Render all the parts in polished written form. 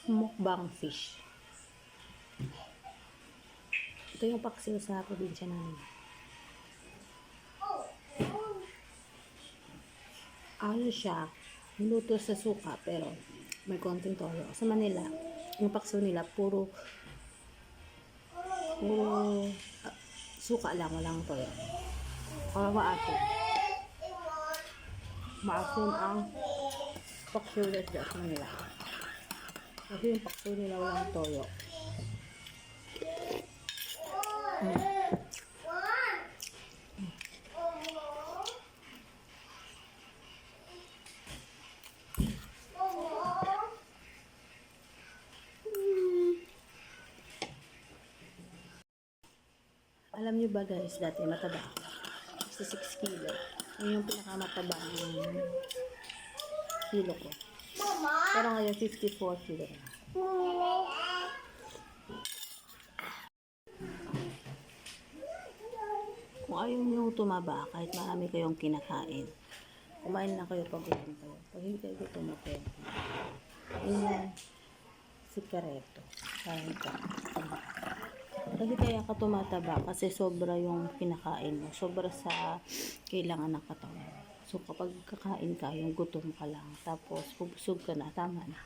Mukbang fish. Ito yung paksiw sa probinsya namin. Ano siya, niluto sa suka pero may konting toyo. Sa Manila, yung paksiw nila puro suka lang, walang toyo. Para maasin. Maasin ang paksiw sa Manila. Kasi yung paksiw nila walang toyo. Alam nyo ba guys, dati mataba ako. 66 kilo. Yun yung pinakamataba ng kilo ko. Pero ngayon 54 kilo na. Kung ayaw nyo tumaba, kahit marami kayong kinakain, kumain lang kayo pag gutom kayo. Pag hindi kayo gutom, okay. Yun yung sikreto. Parang ito. Kasi kaya ka tumataba kasi sobra yung kinakain mo. Sobra sa kailangan ng katawan. So kapag kakain ka, yung gutom ka lang. Tapos pubusog ka na, tama na.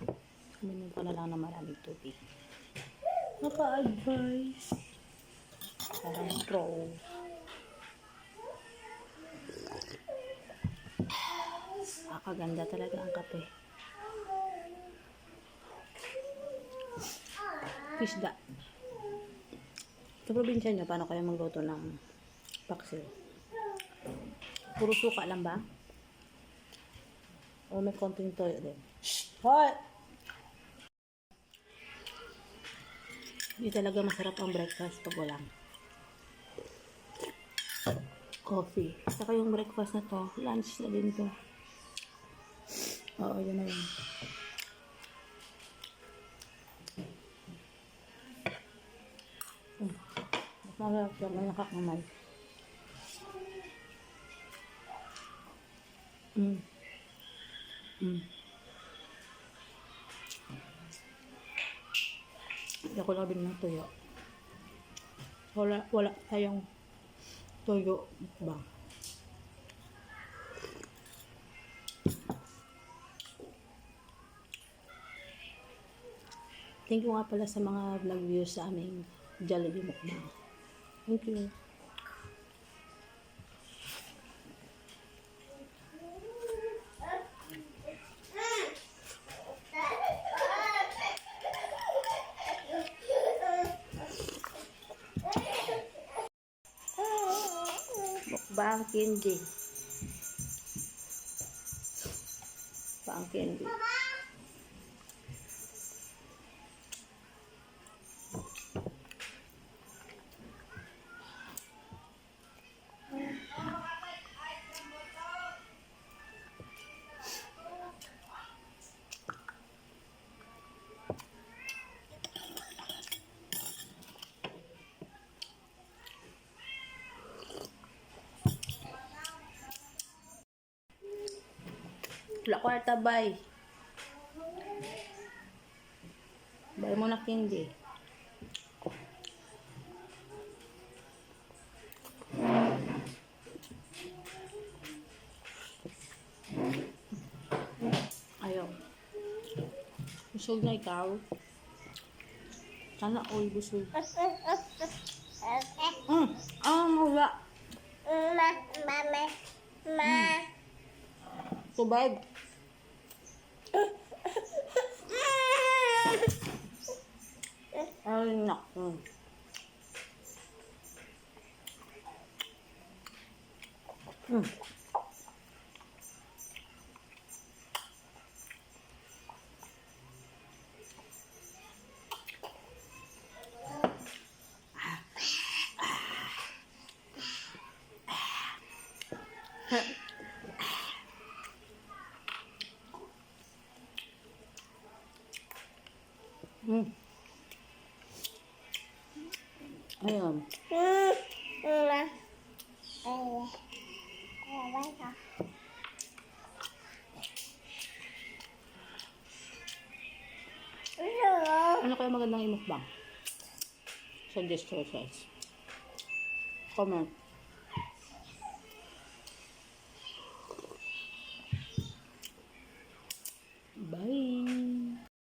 Uminom ka na lang ng maraming tubig. Naka-advise. Parang pro. Kaganda talaga ang kape. Fisda. Sa probinsya nyo, paano kayo magluto ng paksiw? Puro suka lang ba? O may konting toyo din? What? Hindi talaga masarap ang breakfast pag walang coffee. Saka yung breakfast na to, lunch na din to. Oo, yun na yun. Masarap siya, may nakakamay. Hindi ako lang din ng tuyo. Wala tayong tuyo ba? Thank you nga pala sa mga vlog views sa aming Jollibee mukbang. Thank you. Mukbang candy. Mukbang candy. Wala kwarta, bay. Bay mo na candy. Ayaw. Busog na ikaw. Sana all busog. Wala. Tubig. Ay, naku. Ayun. Ano kaya magandang imukbang? Suggest ko guys. Comment.